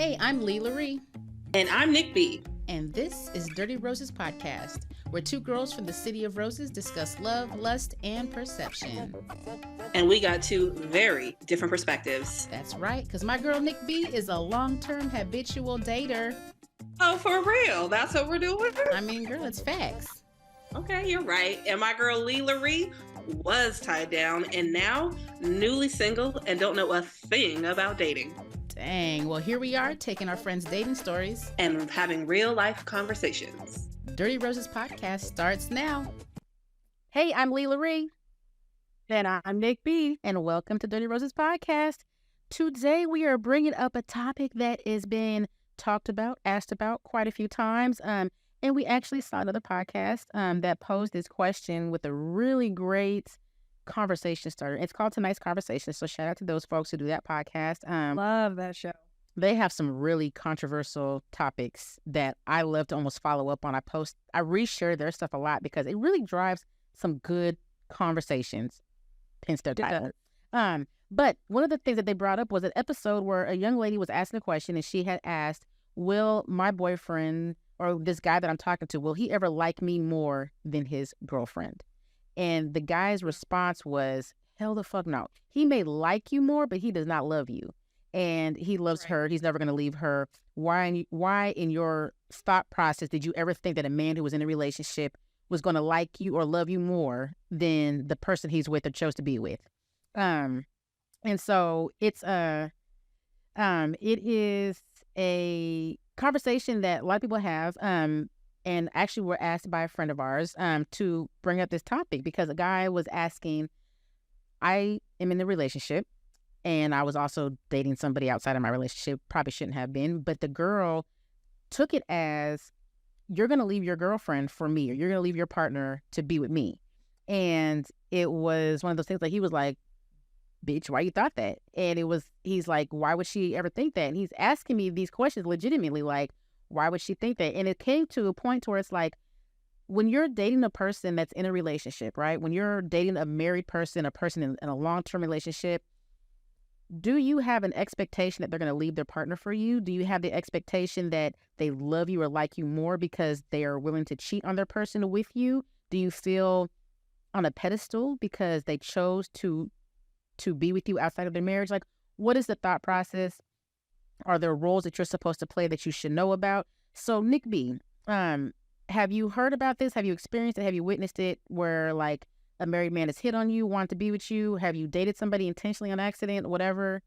Hey, I'm Lee Laree. And I'm Nick B. And this is Dirty Roses Podcast, where two girls from the City of Roses discuss love, lust, and perception. And we got two very different perspectives. That's right, because my girl Nick B is a long-term habitual dater. Oh, for real? That's what we're doing? I mean, girl, it's facts. Okay, you're right. And my girl Lee Laree was tied down and now newly single and don't know a thing about dating. Dang, well, here we are taking our friends' dating stories and having real life conversations. Dirty Roses Podcast starts now. Hey, I'm Lee Laree. And I'm Nick B. And welcome to Dirty Roses Podcast. Today we are bringing up a topic that has been talked about, asked about quite a few times. And we actually saw another podcast that posed this question with a really great conversation starter. It's called Tonight's Conversation. So shout out to those folks who do that podcast. Love that show. They have some really controversial topics that I love to almost follow up on. I reshare their stuff a lot because it really drives some good conversations. Hence their title. But one of the things that they brought up was an episode where a young lady was asking a question and she had asked, will my boyfriend or this guy that I'm talking to, will he ever like me more than his girlfriend? And the guy's response was, hell the fuck no. He may like you more, but he does not love you. And he loves her. He's never going to leave her. Why in your thought process did you ever think that a man who was in a relationship was going to like you or love you more than the person he's with or chose to be with? And so it is a conversation that a lot of people have. And actually we're asked by a friend of ours to bring up this topic because a guy was asking, I am in a relationship and I was also dating somebody outside of my relationship, probably shouldn't have been, but the girl took it as, you're going to leave your girlfriend for me, or you're going to leave your partner to be with me. And it was one of those things like, he was like, bitch, why you thought that? And he's like, why would she ever think that? And he's asking me these questions legitimately, like, why would she think that? And it came to a point where it's like, when you're dating a person that's in a relationship, right? When you're dating a married person, a person in a long-term relationship, do you have an expectation that they're going to leave their partner for you? Do you have the expectation that they love you or like you more because they are willing to cheat on their person with you? Do you feel on a pedestal because they chose to be with you outside of their marriage? Like, what is the thought process? Are there roles that you're supposed to play that you should know about? So, Nick B, have you heard about this? Have you experienced it? Have you witnessed it where, like, a married man has hit on you, wanted to be with you? Have you dated somebody intentionally on accident, whatever,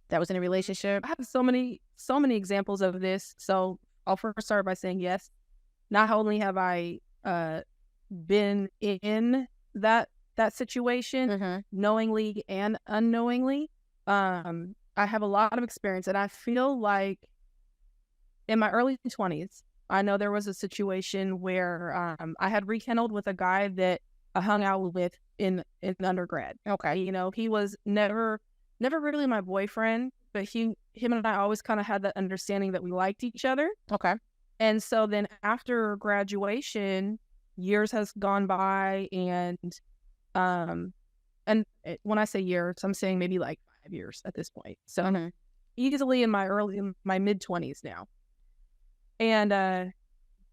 that was in a relationship? I have so many examples of this. So I'll first start by saying yes. Not only have I been in that situation, knowingly and unknowingly, I have a lot of experience, and I feel like in my early 20s, I know there was a situation where I had rekindled with a guy that I hung out with in undergrad. Okay. You know, he was never really my boyfriend, but him and I always kind of had that understanding that we liked each other. Okay. And so then after graduation, years has gone by, and when I say years, I'm saying maybe like 5 years at this point. So easily in my mid 20s now. And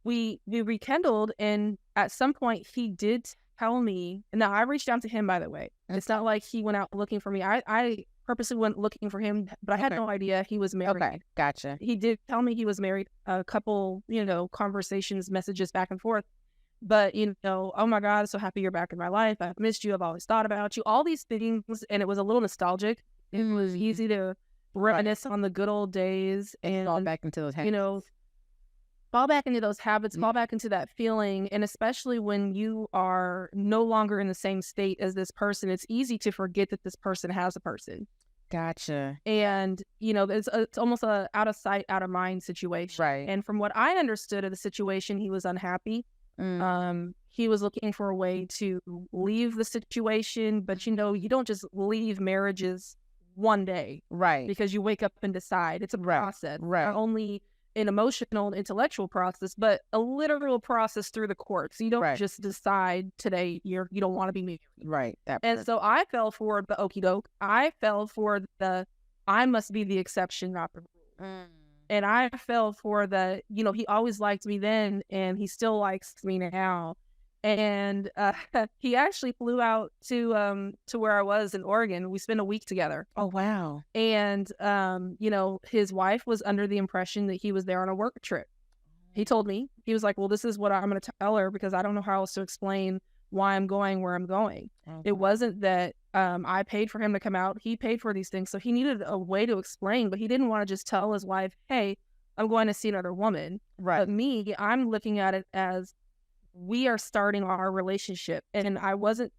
we rekindled, and at some point he did tell me, and now I reached out to him, by the way. It's not like he went out looking for me. I purposely went looking for him, but I had no idea he was married. Okay, gotcha. He did tell me he was married, a couple, conversations, messages back and forth. But, oh my God, so happy you're back in my life. I've missed you. I've always thought about you. All these things. And it was a little nostalgic. It was easy to reminisce on the good old days and fall back into those habits. Fall back into those habits, fall back into that feeling. And especially when you are no longer in the same state as this person, it's easy to forget that this person has a person. Gotcha. And, it's almost a out of sight, out of mind situation. Right. And from what I understood of the situation, he was unhappy. He was looking for a way to leave the situation, but you don't just leave marriages one day, right? Because you wake up and decide. It's a process, right? Not only an emotional and intellectual process, but a literal process through the courts. You don't just decide today you don't want to be married, right? And so I fell for the okie doke. I fell for the I must be the exception, not the rule. And I fell for the, he always liked me then and he still likes me now. And he actually flew out to where I was in Oregon. We spent a week together. Oh, wow. And his wife was under the impression that he was there on a work trip. He told me, he was like, well, this is what I'm going to tell her because I don't know how else to explain why I'm going where I'm going. Okay. It wasn't that I paid for him to come out. He paid for these things. So he needed a way to explain, but he didn't want to just tell his wife, hey, I'm going to see another woman. Right. But me, I'm looking at it as we are starting our relationship. And I wasn't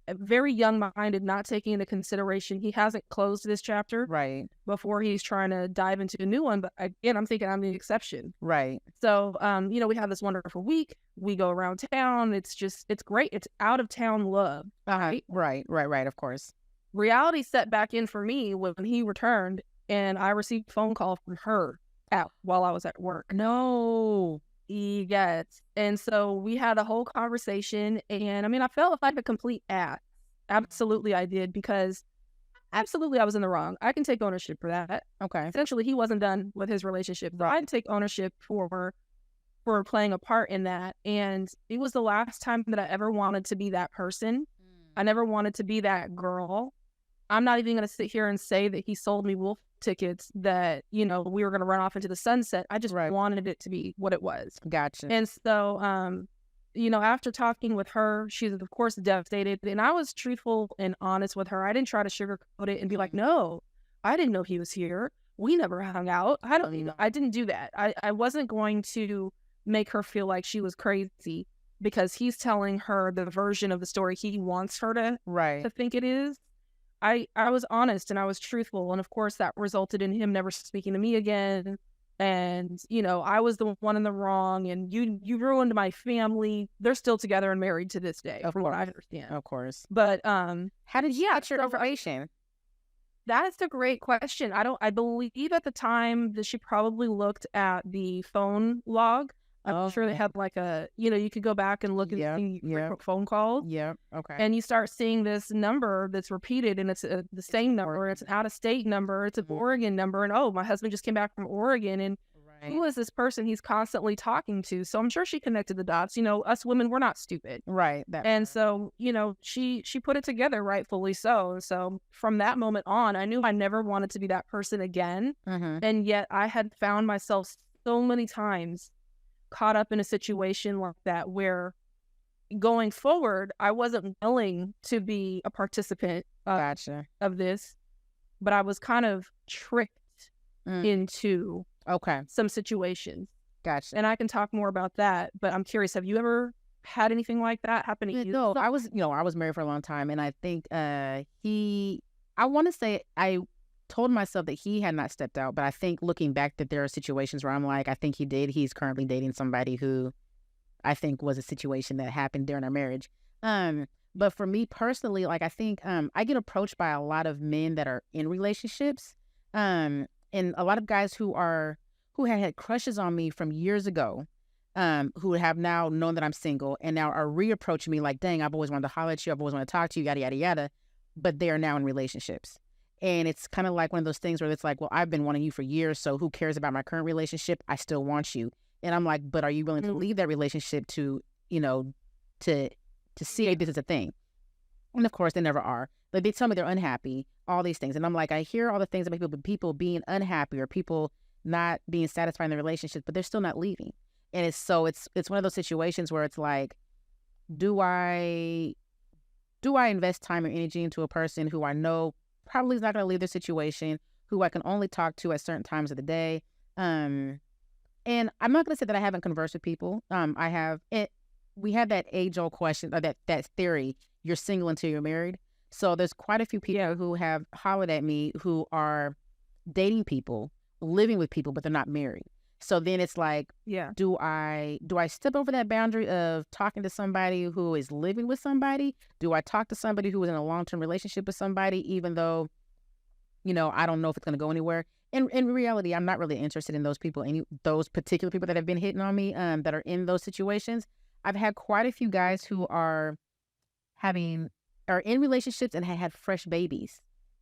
very young-minded, not taking into consideration he hasn't closed this chapter Right. before he's trying to dive into a new one. But again, I'm thinking I'm the exception. Right. So, we have this wonderful week. We go around town. It's great. It's out of town love. Right. Right. Of course. Reality set back in for me when he returned, and I received a phone call from her out while I was at work. No. Yes. And so we had a whole conversation, and I felt like a complete ass. Absolutely I did, because absolutely I was in the wrong. I can take ownership for that. Okay. Essentially, he wasn't done with his relationship. So I'd take ownership for playing a part in that. And it was the last time that I ever wanted to be that person. I never wanted to be that girl. I'm not even going to sit here and say that he sold me wolf tickets that, we were going to run off into the sunset. I just wanted it to be what it was. Gotcha. And so, after talking with her, she's of course devastated. And I was truthful and honest with her. I didn't try to sugarcoat it and be like, no, I didn't know he was here. We never hung out. I didn't do that. I wasn't going to make her feel like she was crazy because he's telling her the version of the story he wants her to think it is. I was honest and I was truthful. And of course that resulted in him never speaking to me again. And, I was the one in the wrong, and you ruined my family. They're still together and married to this day, from what I understand. Of course. But how did you get your information? That is a great question. I believe at the time that she probably looked at the phone log. I'm sure they had like a, you could go back and look and see frequent phone calls. Yeah. Okay. And you start seeing this number that's repeated, and it's the same number. It's an out-of-state number. It's an Oregon number. And my husband just came back from Oregon, and who is this person he's constantly talking to? So I'm sure she connected the dots. Us women, we're not stupid. Right. So, she put it together, rightfully so. And so from that moment on, I knew I never wanted to be that person again. Mm-hmm. And yet I had found myself so many times caught up in a situation like that where going forward, I wasn't willing to be a participant of this, but I was kind of tricked into some situations. Gotcha. And I can talk more about that, but I'm curious, have you ever had anything like that happen to you? No, I was married for a long time, and I think I want to say I told myself that he had not stepped out, but I think looking back that there are situations where I'm like, I think he did. He's currently dating somebody who I think was a situation that happened during our marriage. But for me personally, like I think I get approached by a lot of men that are in relationships, and a lot of guys who had crushes on me from years ago, who have now known that I'm single and now are reapproaching me like, dang, I've always wanted to holler at you, I've always wanted to talk to you, yada yada yada, but they are now in relationships. And it's kind of like one of those things where it's like, well, I've been wanting you for years, so who cares about my current relationship? I still want you. And I'm like, but are you willing to leave that relationship to see if this is a thing? And of course, they never are. Like, they tell me they're unhappy, all these things. And I'm like, I hear all the things about people being unhappy or people not being satisfied in their relationships, but they're still not leaving. And it's one of those situations where it's like, do I invest time or energy into a person who I know probably is not going to leave their situation, who I can only talk to at certain times of the day? And I'm not going to say that I haven't conversed with people. I have. We have that age-old question, or that theory, you're single until you're married. So there's quite a few people who have hollered at me who are dating people, living with people, but they're not married. So then it's like, do I step over that boundary of talking to somebody who is living with somebody? Do I talk to somebody who is in a long-term relationship with somebody, even though, I don't know if it's going to go anywhere? In reality, I'm not really interested in those people, those particular people that have been hitting on me, that are in those situations. I've had quite a few guys who are in relationships and had fresh babies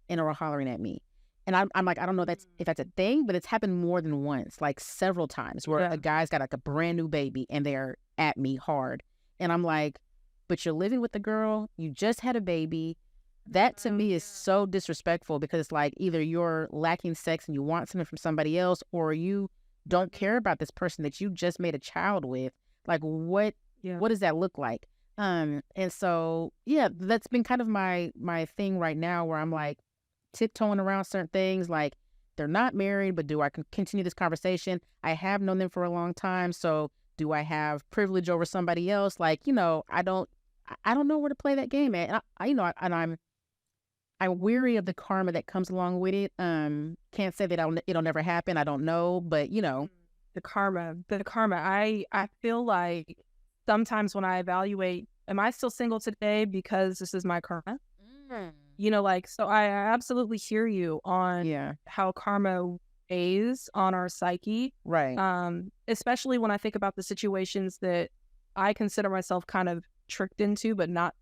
and are hollering at me. and I'm like, I don't know if that's a thing, but it's happened more than once, like several times, where a guy's got like a brand new baby and they're at me hard. And I'm like, but you're living with the girl, you just had a baby. That to me is so disrespectful, because it's like either you're lacking sex and you want something from somebody else, or you don't care about this person that you just made a child with. Like, what does that look like? And so, yeah, that's been kind of my thing right now, where I'm like tiptoeing around certain things. Like, they're not married, but do I continue this conversation? I have known them for a long time, so do I have privilege over somebody else? Like, I don't know where to play that game at. And I'm weary of the karma that comes along with it. Can't say that it'll never happen. I don't know, but the karma. I feel like sometimes when I evaluate, am I still single today because this is my karma? So I absolutely hear you on how karma weighs on our psyche. Right. Especially when I think about the situations that I consider myself kind of tricked into, but not,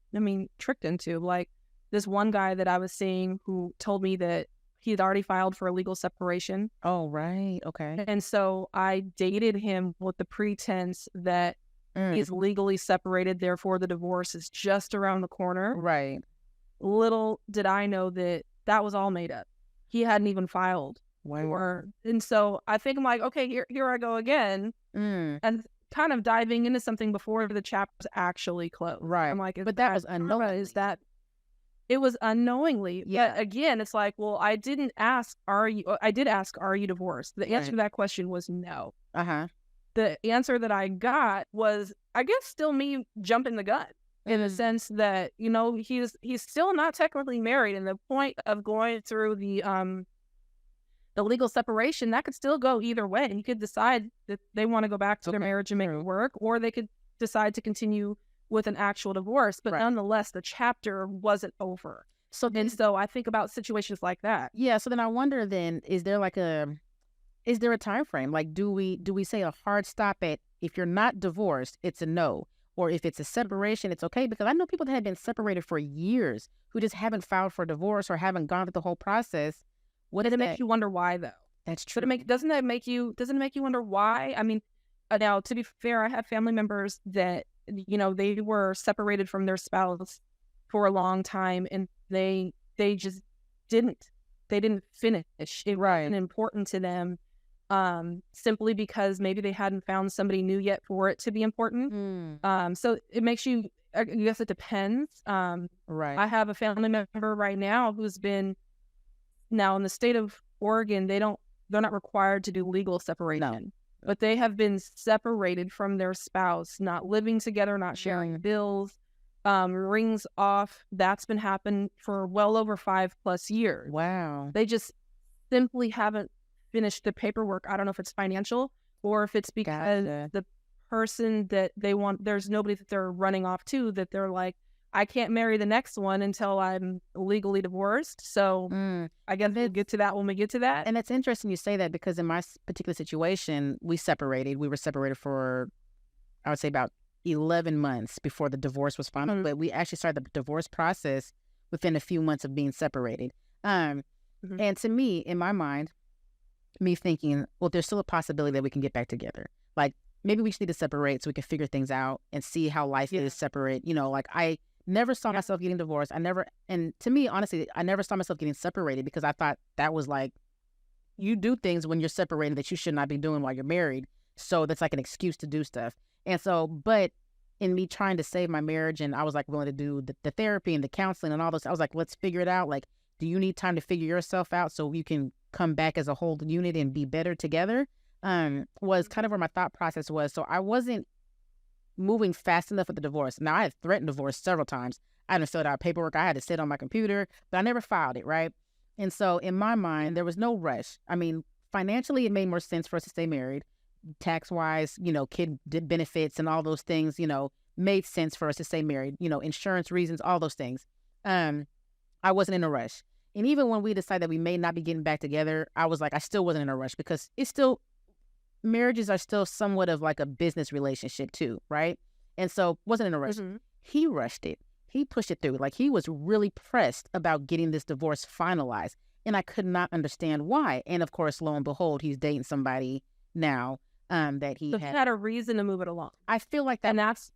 tricked into. Like, this one guy that I was seeing who told me that he had already filed for a legal separation. Oh, right. Okay. And so I dated him with the pretense that he's legally separated, therefore the divorce is just around the corner. Right. Little did I know that that was all made up. He hadn't even filed. Wow. And so I think I'm like, okay, here I go again. And kind of diving into something before the chapter's actually closed. Right. I'm like, but that was unknowingly. It was unknowingly. Yeah. But again, it's like, well, I did ask, are you divorced? The answer to that question was no. The answer that I got was, I guess, still me jumping the gun, in the sense that, he's still not technically married. And the point of going through the legal separation, that could still go either way. And you could decide that they want to go back to their marriage and make it work, or they could decide to continue with an actual divorce. But nonetheless, the chapter wasn't over. So I think about situations like that. Yeah. So then I wonder, then, is there a time frame? Like, do we say a hard stop at, if you're not divorced, it's a no, or if it's a separation, it's okay? Because I know people that have been separated for years who just haven't filed for divorce or haven't gone through the whole process. What does it make you wonder why, though? That's true. Doesn't it make you wonder why? Now, to be fair, I have family members that, they were separated from their spouse for a long time, and they just didn't finish. It wasn't important to them, simply because maybe they hadn't found somebody new yet for it to be important. So it makes you, I guess it depends. Right. I have a family member right now who's been, now in the state of Oregon, they're not required to do legal separation. No. But they have been separated from their spouse, not living together, not sharing bills, rings off. That's been happening for well over 5+ years. Wow. They just simply haven't finished the paperwork. I don't know if it's financial or if it's because the person that they want, there's nobody that they're running off to, that they're like, I can't marry the next one until I'm legally divorced. So I guess we'll get to that when we get to that. And it's interesting you say that, because in my particular situation, we were separated for, I would say, about 11 months before the divorce was final. But we actually started the divorce process within a few months of being separated. And to me, in my mind, me thinking, well, there's still a possibility that we can get back together. Like, maybe we just need to separate so we can figure things out and see how life is separate. Like, I never saw myself getting divorced. And to me, honestly, I never saw myself getting separated, because I thought that was like, you do things when you're separated that you should not be doing while you're married. So that's like an excuse to do stuff. And so, but in me trying to save my marriage, and I was like willing to do the therapy and the counseling and all those, I was like, let's figure it out. Like, do you need time to figure yourself out so you can come back as a whole unit and be better together? Was kind of where my thought process was. So I wasn't moving fast enough with the divorce. Now, I had threatened divorce several times. I hadn't filled out paperwork. I had to sit on my computer, but I never filed it, right? And so in my mind, there was no rush. Financially, it made more sense for us to stay married. Tax-wise, kid benefits and all those things, made sense for us to stay married. Insurance reasons, all those things. I wasn't in a rush. And even when we decided that we may not be getting back together, I was like, I still wasn't in a rush, because marriages are still somewhat of like a business relationship too, right? And so wasn't in a rush. He rushed it. He pushed it through. Like, he was really pressed about getting this divorce finalized. And I could not understand why. And of course, lo and behold, he's dating somebody now that he had a reason to move it along. I feel like that, and that's,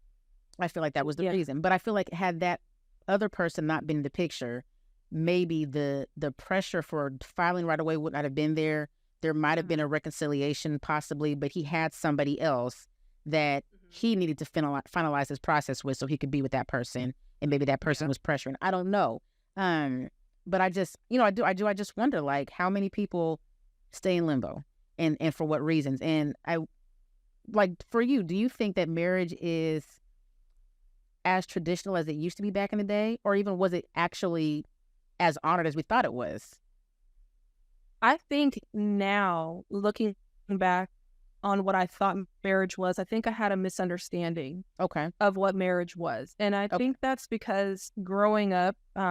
I feel like that was the reason. But I feel like had that other person not been in the picture, maybe the pressure for filing right away would not have been there. There might have been a reconciliation possibly, but he had somebody else that he needed to finalize his process with so he could be with that person. And maybe that person was pressuring. I don't know. But I just, I just wonder, like, how many people stay in limbo and for what reasons? And like, for you, do you think that marriage is as traditional as it used to be back in the day? Or even was it actually as honored as we thought it was? I think now, looking back on what I thought marriage was, I think I had a misunderstanding of what marriage was. And I think that's because growing up, the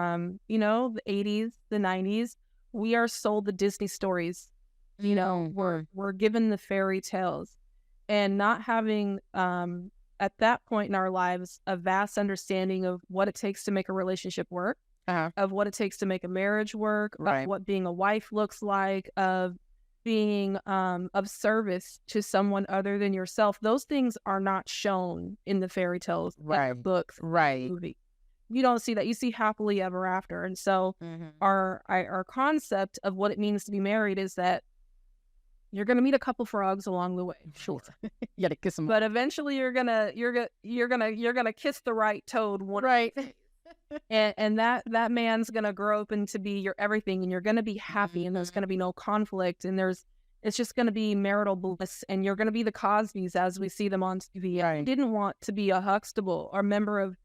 80s, the 90s, we are sold the Disney stories. We're given the fairy tales, and not having, at that point in our lives, a vast understanding of what it takes to make a relationship work, of what it takes to make a marriage work, of what being a wife looks like, of being of service to someone other than yourself. Those things are not shown in the fairy tales, books, movie. You don't see that. You see happily ever after. And so our concept of what it means to be married is that you're gonna meet a couple frogs along the way. Sure, you gotta kiss them. But eventually, you're gonna kiss the right toad. And that man's gonna grow up into be your everything, and you're gonna be happy, and there's gonna be no conflict, and it's just gonna be marital bliss, and you're gonna be the Cosbys as we see them on TV. I didn't want to be a Huxtable or member of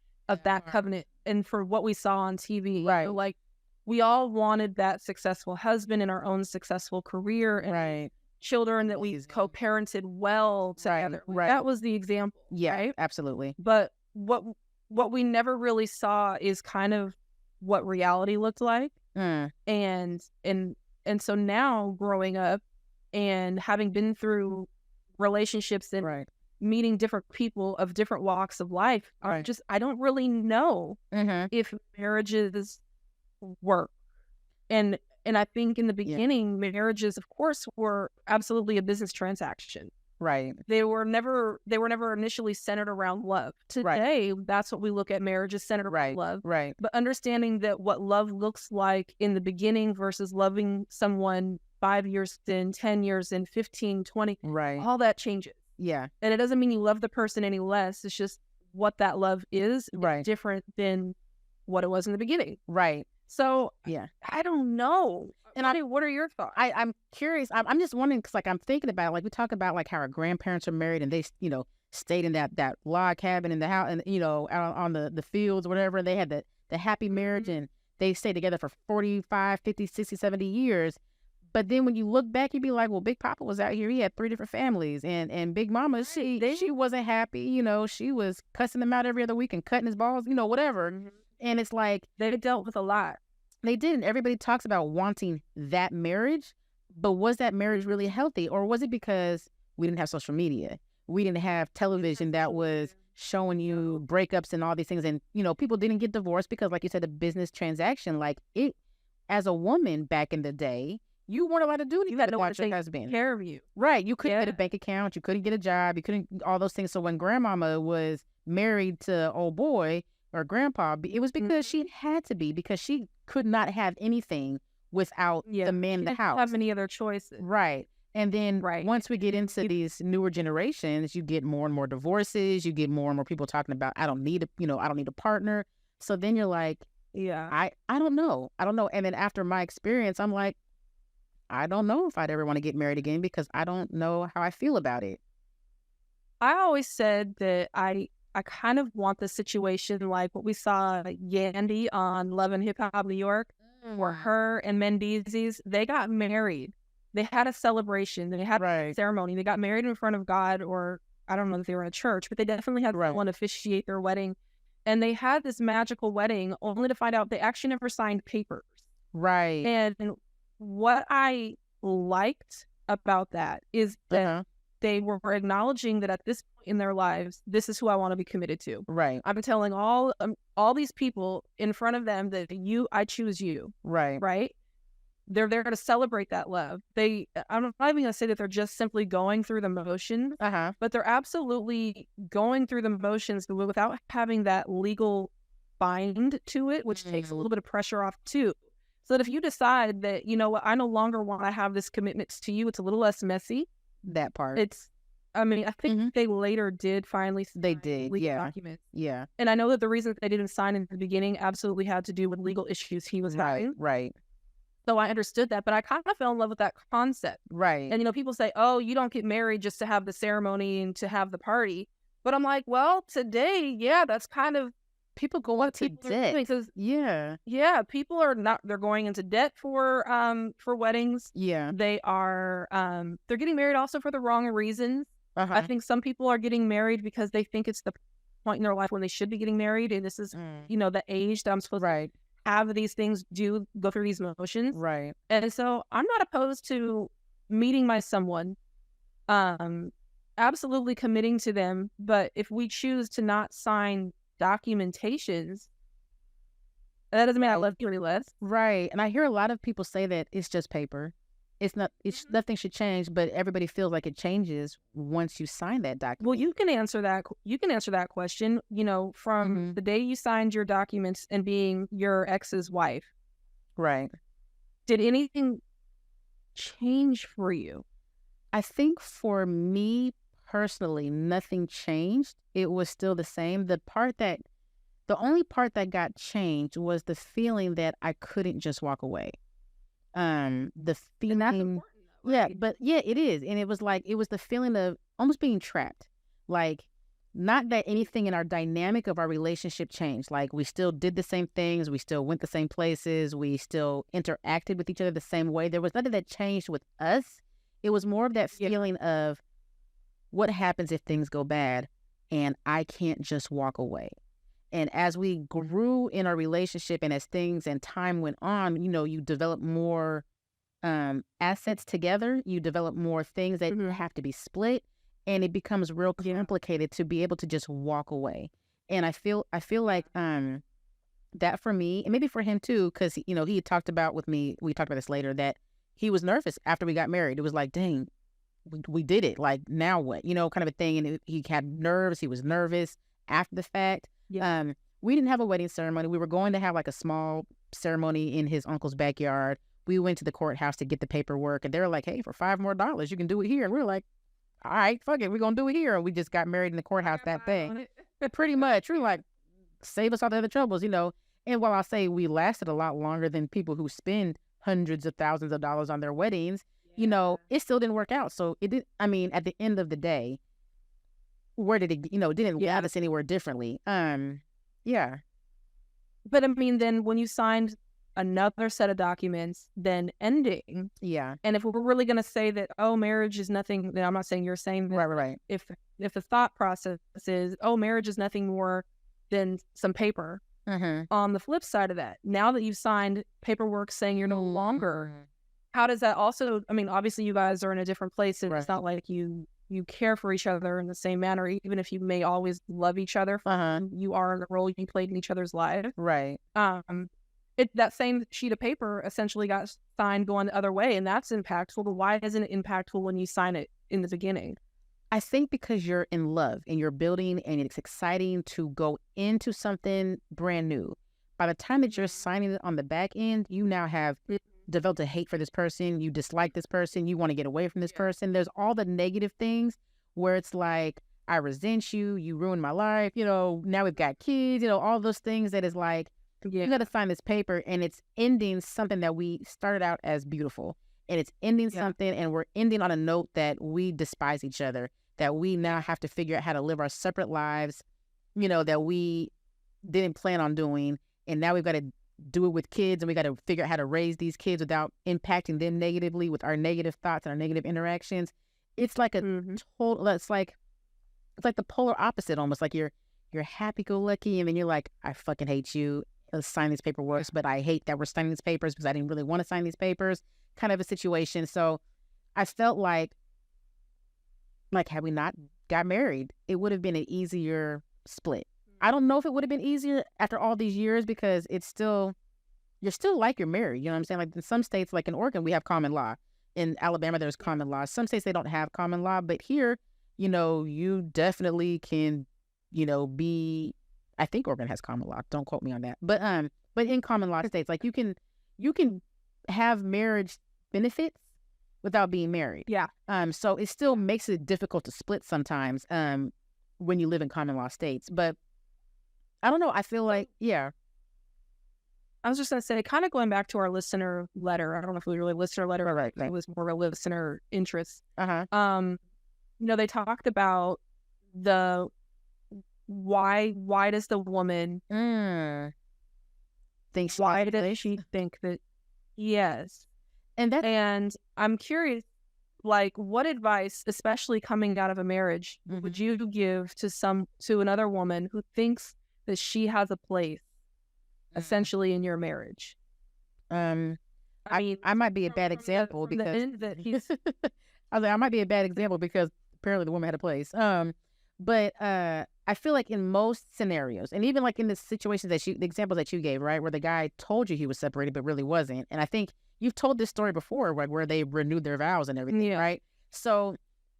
that covenant, and for what we saw on TV, so, like, we all wanted that successful husband and our own successful career, and children that we co-parented well together. That was the example. Absolutely. But what we never really saw is kind of what reality looked like. And so now, growing up and having been through relationships and meeting different people of different walks of life, I don't really know if marriages work. And I think in the beginning, marriages, of course, were absolutely a business transaction. They were never initially centered around love. Today, that's what we look at marriages centered around love. But understanding that what love looks like in the beginning versus loving someone 5 years in, 10 years in, 15, 20, all that changes. And it doesn't mean you love the person any less. It's just what that love is different than what it was in the beginning. So I don't know. And what are your thoughts? I'm curious. I'm just wondering, because, like, I'm thinking about, like, we talk about, like, how our grandparents are married and they, stayed in that log cabin in the house and, out on the fields or whatever. They had the happy marriage and they stayed together for 45, 50, 60, 70 years. But then when you look back, you'd be like, well, Big Papa was out here. He had 3 different families. And Big Mama, she wasn't happy. She was cussing him out every other week and cutting his balls, whatever. And it's like, they dealt with a lot. They didn't. Everybody talks about wanting that marriage, but was that marriage really healthy? Or was it because we didn't have social media? We didn't have television that was showing you breakups and all these things. And, people didn't get divorced because, like you said, a business transaction, like it, as a woman back in the day, you weren't allowed to do anything without your husband. Care of you. You couldn't get a bank account. You couldn't get a job. You couldn't, all those things. So when grandmama was married to old boy or grandpa, it was because she had to be, because she could not have anything without the man in the house. Have any other choices. And then once we get into these newer generations, you get more and more divorces. You get more and more people talking about, I don't need a partner. So then you're like, I don't know. And then after my experience, I'm like, I don't know if I'd ever want to get married again because I don't know how I feel about it. I always said that I kind of want the situation like what we saw Yandy on Love and Hip Hop New York, where her and Mendeecees, they got married. They had a celebration. They had a ceremony. They got married in front of God, or I don't know if they were in a church, but they definitely had someone officiate their wedding. And they had this magical wedding only to find out they actually never signed papers. And what I liked about that is that they were acknowledging that at this point in their lives, this is who I want to be committed to. I'm telling all these people in front of them that I choose you. they're there to celebrate that love. I'm not even gonna say that they're just simply going through the motions, but they're absolutely going through the motions without having that legal bind to it, which takes a little bit of pressure off too. So that if you decide that, you know what, I no longer want to have this commitment to you, it's a little less messy. That part. I think they later did finally sign legal documents. Yeah. And I know that the reason they didn't sign in the beginning absolutely had to do with legal issues he was having. Right. So I understood that, but I kind of fell in love with that concept. Right. And, you know, people say, oh, you don't get married just to have the ceremony and to have the party. But I'm like, well, today, yeah, that's kind of people go into debt. Because, yeah, people are not. They're going into debt for weddings. Yeah, they are. They're getting married also for the wrong reasons. I think some people are getting married because they think it's the point in their life when they should be getting married, and this is, you know, the age that I'm supposed to have these things go through these motions. Right. And so I'm not opposed to meeting my someone, absolutely committing to them. But if we choose to not sign documentations, that doesn't mean I love you any less. Right. And I hear a lot of people say that it's just paper. It's not, nothing should change, but everybody feels like it changes once you sign that document. Well, you can answer that question, you know, from the day you signed your documents and being your ex's wife. Right. Did anything change for you? I think for me personally, nothing changed. It was still the same. The only part that got changed was the feeling that I couldn't just walk away. The feeling, it is. And it was the feeling of almost being trapped. Like, not that anything in our dynamic of our relationship changed. Like, we still did the same things. We still went the same places. We still interacted with each other the same way. There was nothing that changed with us. It was more of that feeling of what happens if things go bad and I can't just walk away. And as we grew in our relationship and as things and time went on, you know, you develop more assets together. You develop more things that have to be split. And it becomes real complicated to be able to just walk away. And I feel like that for me, and maybe for him too, because, you know, he talked about with me, we talked about this later, that he was nervous after we got married. It was like, dang, we did it. Like, now what? You know, kind of a thing. And he had nerves. He was nervous after the fact. Yeah. We didn't have a wedding ceremony. We were going to have like a small ceremony in his uncle's backyard. We went to the courthouse to get the paperwork, and they were like, hey, for $5 more, you can do it here. And we were like, all right, fuck it, we're going to do it here. And we just got married in the courthouse that thing. Pretty much. We're like, save us all the other troubles, you know. And while I say we lasted a lot longer than people who spend hundreds of thousands of dollars on their weddings, you know, it still didn't work out. So it did. I mean, at the end of the day, where did it, you know, it didn't guide us anywhere differently. Yeah. But I mean, then when you signed another set of documents, then ending. Yeah. And if we're really going to say that, oh, marriage is nothing, then I'm not saying you're saying that. Right. If the thought process is, oh, marriage is nothing more than some paper. On the flip side of that, now that you've signed paperwork saying you're no longer, how does that also, I mean, obviously you guys are in a different place, and it's not like you care for each other in the same manner, even if you may always love each other. You are in the role you played in each other's lives. Right. That same sheet of paper essentially got signed going the other way, and that's impactful. But why isn't it impactful when you sign it in the beginning? I think because you're in love and you're building, and it's exciting to go into something brand new. By the time that you're signing it on the back end, you now have developed a hate for this person. You dislike this person. You want to get away from this person. There's all the negative things where it's like, I resent you. You ruined my life. You know, now we've got kids, you know, all those things that is like, you got to sign this paper, and it's ending something that we started out as beautiful. And it's ending something, and we're ending on a note that we despise each other, that we now have to figure out how to live our separate lives, you know, that we didn't plan on doing. And now we've got to do it with kids, and we got to figure out how to raise these kids without impacting them negatively with our negative thoughts and our negative interactions. It's like a total, it's like the polar opposite almost. Like you're happy-go-lucky, and then you're like, I fucking hate you. Let's sign these paperwork, but I hate that we're signing these papers because I didn't really want to sign these papers, kind of a situation. So I felt like had we not got married, it would have been an easier split. I don't know if it would have been easier after all these years, because it's still, you're still like you're married. You know what I'm saying? Like in some states, like in Oregon, we have common law. In Alabama, there's common law. Some states they don't have common law, but here, you definitely can, be. I think Oregon has common law. Don't quote me on that. But in common law states, like you can have marriage benefits without being married. Yeah. So it still makes it difficult to split sometimes. When you live in common law states, but I don't know. I feel like, yeah. I was just going to say, kind of going back to our listener letter. I don't know if it was really a listener letter, Right. it was more of a listener interest. Uh-huh. They talked about the why does the woman think she why does she think that yes, and I'm curious, like, what advice, especially coming out of a marriage, would you give to another woman who thinks that she has a place essentially in your marriage? I mean, I might be a bad example because that he's I was like, I might be a bad example because apparently the woman had a place. But I feel like in most scenarios, and even like in the situations the examples that you gave, right, where the guy told you he was separated but really wasn't, and I think you've told this story before, like where they renewed their vows and everything, right? So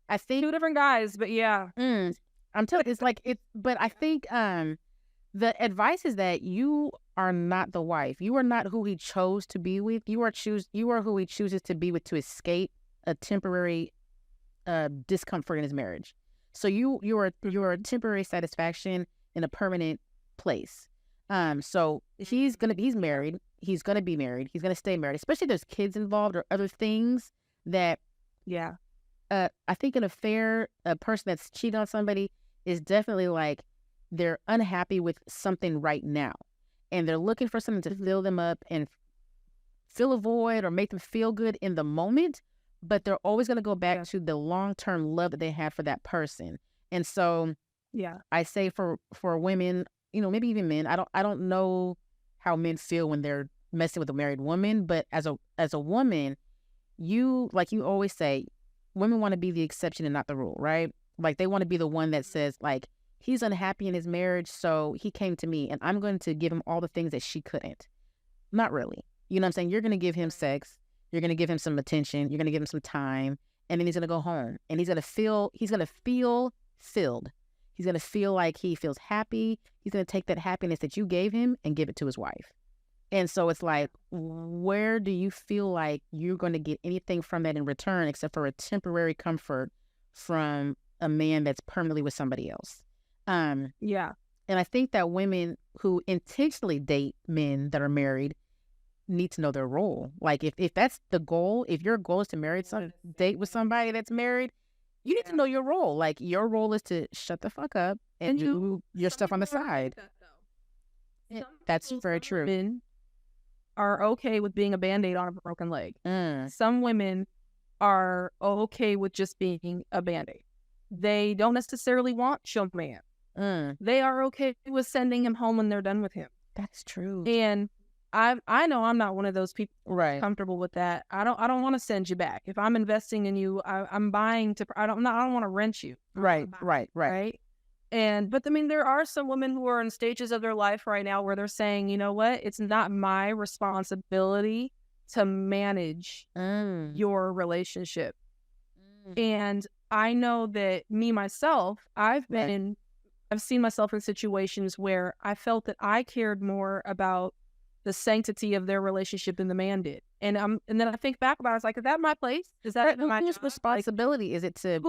I think 2 different guys, but yeah, I'm telling you, it's like it. But I think the advice is that you are not the wife. You are not who he chose to be with. You are who he chooses to be with to escape a temporary discomfort in his marriage. So you are a temporary satisfaction in a permanent place. So he's married. He's gonna be married. He's gonna stay married. Especially if there's kids involved or other things that. Yeah. I think an affair, a person that's cheating on somebody is definitely like they're unhappy with something right now, and they're looking for something to fill them up and fill a void or make them feel good in the moment. But they're always going to go back to the long-term love that they had for that person. And so I say for women, maybe even men, I don't know how men feel when they're messing with a married woman, but as a woman, like you always say, women want to be the exception and not the rule, right? Like they want to be the one that says like, he's unhappy in his marriage, so he came to me and I'm going to give him all the things that she couldn't. Not really. You know what I'm saying? You're going to give him sex. You're going to give him some attention. You're going to give him some time. And then he's going to go home. And he's going to feel filled. He's going to feel like he feels happy. He's going to take that happiness that you gave him and give it to his wife. And so it's like, where do you feel like you're going to get anything from that in return except for a temporary comfort from a man that's permanently with somebody else? And I think that women who intentionally date men that are married need to know their role. Like if that's the goal, if your goal is to date with somebody that's married, you need to know your role. Like your role is to shut the fuck up and do your stuff on the side. That's very true. Women are okay with being a Band-Aid on a broken leg. Some women are okay with just being a Band-Aid. They don't necessarily want your man. They are okay with sending him home when they're done with him. That's true. And I know I'm not one of those people comfortable with that. I don't want to send you back. If I'm investing in you, I'm buying to. I don't want to rent you. Right. And but I mean, there are some women who are in stages of their life right now where they're saying, you know what, it's not my responsibility to manage your relationship. And I know that me myself, I've seen myself in situations where I felt that I cared more about the sanctity of their relationship than the man did. And then I think back about it, it's like, is that my place? Is that my whose responsibility is it to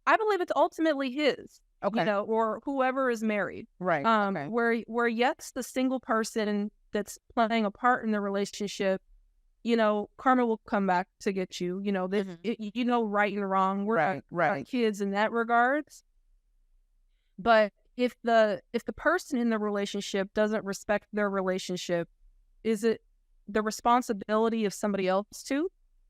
I believe it's ultimately his. Okay. Or whoever is married. Right. Okay. Where yes, the single person that's playing a part in the relationship, karma will come back to get you. Right and wrong. We're not kids in that regards. But if the person in the relationship doesn't respect their relationship, is it the responsibility of somebody else too?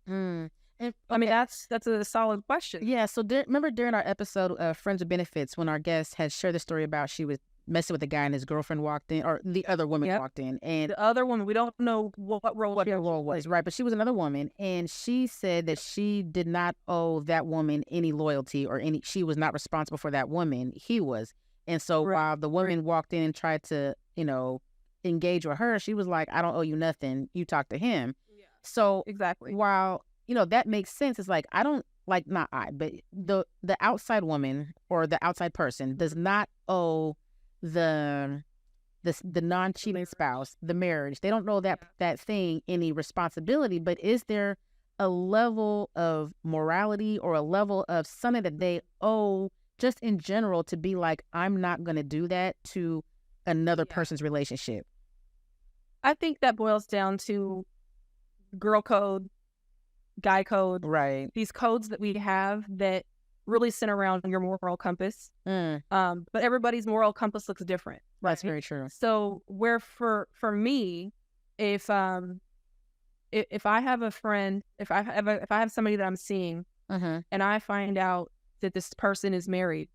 I mean, that's a solid question. Yeah. So remember during our episode of Friends with Benefits, when our guest had shared the story about she was messing with a guy and his girlfriend walked in, or the other woman walked in, and the other woman, we don't know what her role was, right? But she was another woman, and she said that she did not owe that woman any loyalty or she was not responsible for that woman. He was. And so while the woman walked in and tried to, engage with her, she was like, I don't owe you nothing. You talk to him. Yeah. So Exactly. while, that makes sense, it's like, I don't, like, not I, but the outside woman or the outside person does not owe the non-cheating spouse, the marriage. They don't know that thing any responsibility, but is there a level of morality or a level of something that they owe just in general to be like, I'm not going to do that to another person's relationship? I think that boils down to girl code, guy code, right? These codes that we have that really center around your moral compass. But everybody's moral compass looks different. Right? That's very true. So where for me, if I have a friend, if I have somebody that I'm seeing, and I find out that this person is married,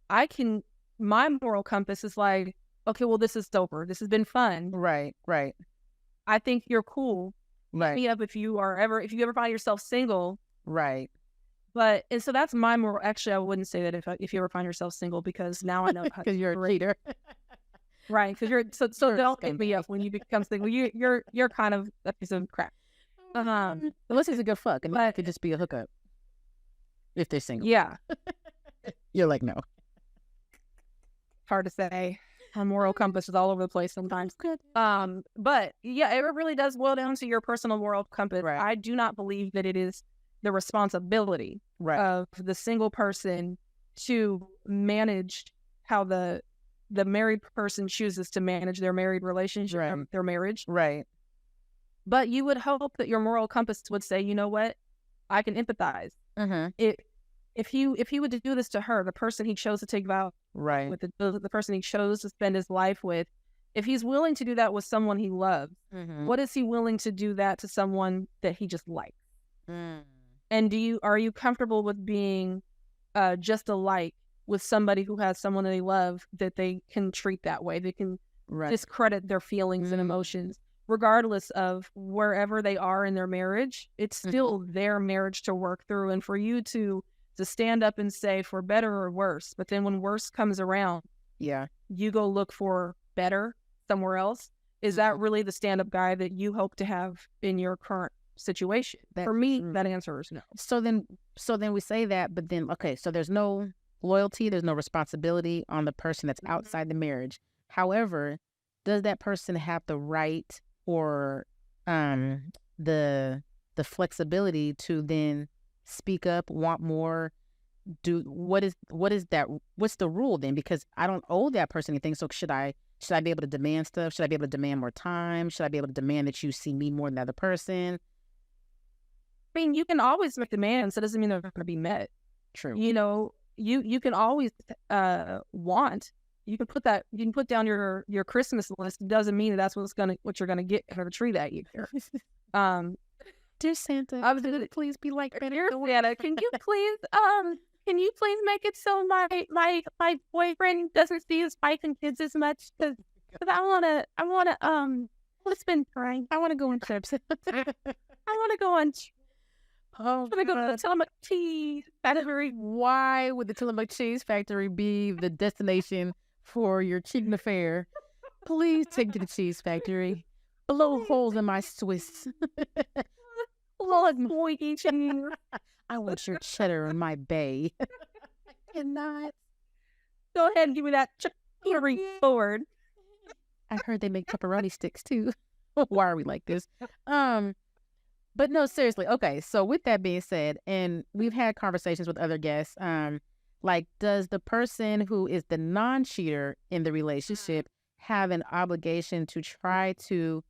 my moral compass is like, okay, well, this is over. This has been fun. Right. I think you're cool. Right. Hit me up if you ever find yourself single. Right. And so that's my moral. Actually, I wouldn't say that if you ever find yourself single, because now I know because you're a cheater. Right. Because you're so don't hit me up when you become single. You're kind of a piece of crap. Unless it's a good fuck, and that could just be a hookup. If they're single. Yeah. You're like, no. Hard to say. My moral compass is all over the place sometimes. But yeah, it really does boil down to your personal moral compass. Right. I do not believe that it is the responsibility of the single person to manage how the married person chooses to manage their married relationship, their marriage. Right. But you would hope that your moral compass would say, you know what, I can empathize. If he would do this to her, the person he chose to take vows with, the person he chose to spend his life with, if he's willing to do that with someone he loves, what is he willing to do that to someone that he just likes? And are you comfortable with being just alike with somebody who has someone that they love that they can treat that way? They can discredit their feelings and emotions, regardless of wherever they are in their marriage. It's still their marriage to work through, and for you to stand up and say, for better or worse. But then when worse comes around, you go look for better somewhere else. Is that really the stand-up guy that you hope to have in your current situation? For me, that answer is no. So then we say that, but then, okay, so there's no loyalty, there's no responsibility on the person that's outside the marriage. However, does that person have the right or the flexibility to then speak up, want more? What is that? What's the rule then? Because I don't owe that person anything. So should I be able to demand stuff? Should I be able to demand more time? Should I be able to demand that you see me more than the other person? I mean, you can always make demands. That doesn't mean they're going to be met. True. You can always want. You can put down your Christmas list. It doesn't mean that's what you're gonna get under the tree that year. Dear Santa, please be like better. Dear Santa, can you please make it so my boyfriend doesn't see his wife and kids as much? Because I wanna spend time. I wanna go on trips. I wanna go on. I'm gonna go to the Tillamook Cheese Factory. Why would the Tillamook Cheese Factory be the destination for your cheating affair? Please take me to the cheese factory. Blow holes in my Swiss. I want your cheddar in my bay. I cannot. Go ahead and give me that charcuterie board. I heard they make pepperoni sticks too. Why are we like this? But no, seriously. Okay, so with that being said, and we've had conversations with other guests, like, does the person who is the non-cheater in the relationship have an obligation to try to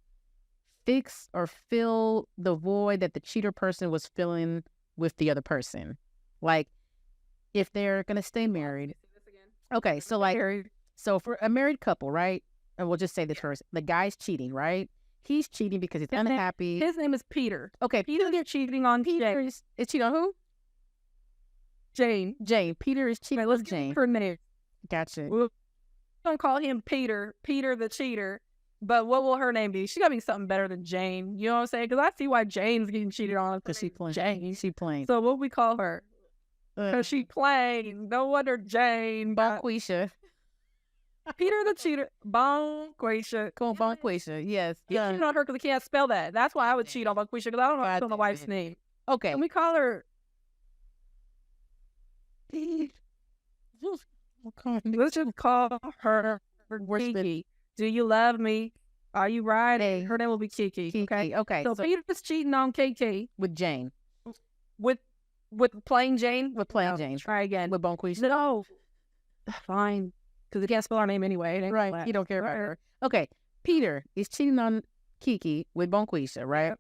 fix or fill the void that the cheater person was filling with the other person? Like, if they're going to stay married. Okay, so for a married couple, right? And we'll just say this first. The guy's cheating, right? He's cheating because he's unhappy. His name is Peter. Okay. Peter cheating on Peter. Jane. Is cheating on who? Jane. Peter is cheating on Jane. Her name. Gotcha. We're going to call him Peter the cheater. But what will her name be? She got to be something better than Jane. You know what I'm saying? Because I see why Jane's getting cheated on. Because she plain. Jane. She plain. So what we call her? Because she plain. No wonder Jane. Bonquisha. Peter the cheater. Bonquisha. Come on, Bonquisha. Yes. You cheated on her because he can't spell that. That's why I would cheat on Bonquisha because I don't know how to spell my wife's name. Okay. And we call her. Let's just call her Kiki. Do you love me? Are you riding? Her name will be Kiki. Kiki. Okay. So Peter's cheating on KK with Jane. With plain Jane. With plain Jane. Try again. With Bonquisha. No. Fine. Because he can't spell our name anyway. Right. You don't care about her. Okay. Peter is cheating on Kiki with Bonquisha, right?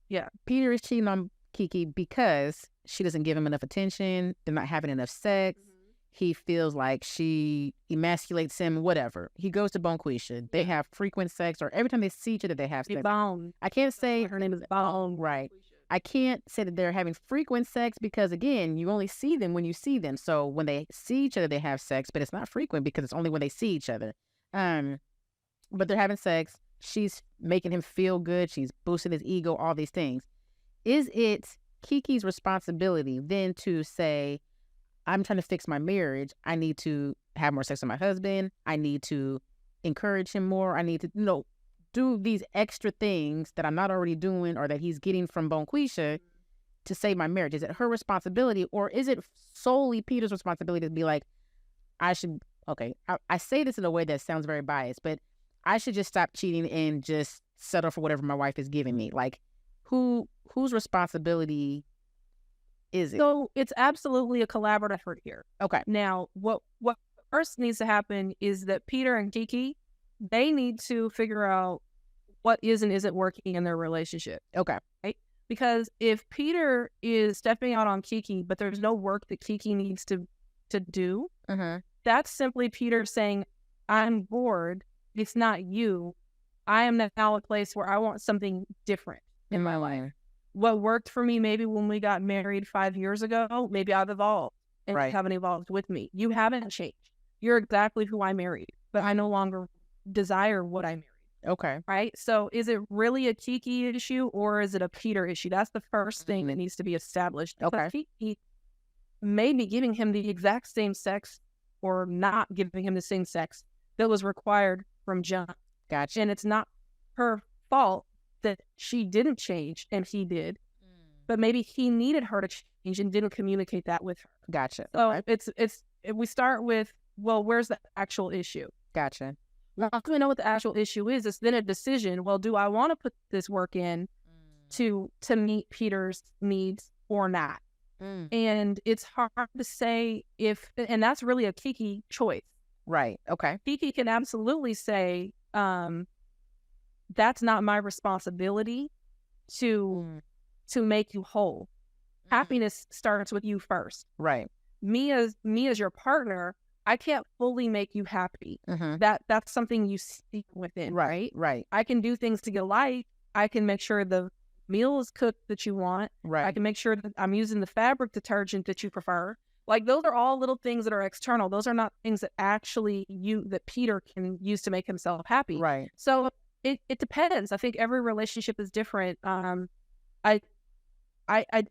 Yeah. Peter is cheating on Kiki because she doesn't give him enough attention. They're not having enough sex. He feels like she emasculates him, whatever. He goes to Bonquisha. They have frequent sex, or every time they see each other, they have sex. Bone. I can't say her name is Bone. Right. I can't say that they're having frequent sex because, again, you only see them when you see them. So when they see each other, they have sex, but it's not frequent because it's only when they see each other. But they're having sex. She's making him feel good. She's boosting his ego, all these things. Is it Kiki's responsibility then to say, I'm trying to fix my marriage. I need to have more sex with my husband. I need to encourage him more. I need to, do these extra things that I'm not already doing or that he's getting from Bonquisha to save my marriage. Is it her responsibility, or is it solely Peter's responsibility to be like, I say this in a way that sounds very biased, but I should just stop cheating and just settle for whatever my wife is giving me. Like, whose responsibility is it? So it's absolutely a collaborative effort here. Okay. Now, what first needs to happen is that Peter and Kiki, they need to figure out what is and isn't working in their relationship. Okay. Right? Because if Peter is stepping out on Kiki, but there's no work that Kiki needs to do, that's simply Peter saying, I'm bored. It's not you. I am now at a place where I want something different in my life. What worked for me maybe when we got married 5 years ago, maybe I've evolved and you haven't evolved with me. You haven't changed. You're exactly who I married, but I no longer desire what I married. Okay. Right? So is it really a Kiki issue or is it a Peter issue? That's the first thing that needs to be established. Okay. Kiki may be giving him the exact same sex or not giving him the same sex that was required from John. Gotcha. And it's not her fault that she didn't change and he did, but maybe he needed her to change and didn't communicate that with her. Gotcha. So we start with, well, where's the actual issue? Gotcha. Once we know what the actual issue is, it's then a decision. Well, do I want to put this work in to meet Peter's needs or not? And it's hard to say and that's really a Kiki choice. Right. Okay. Kiki can absolutely say, that's not my responsibility to make you whole. Happiness starts with you first. Right. Me as your partner, I can't fully make you happy. That's something you seek within, right? Right. I can do things to get light. I can make sure the meal is cooked that you want. Right. I can make sure that I'm using the fabric detergent that you prefer. Like, those are all little things that are external. Those are not things that actually that Peter can use to make himself happy. Right. So it depends. I think every relationship is different. I don't know.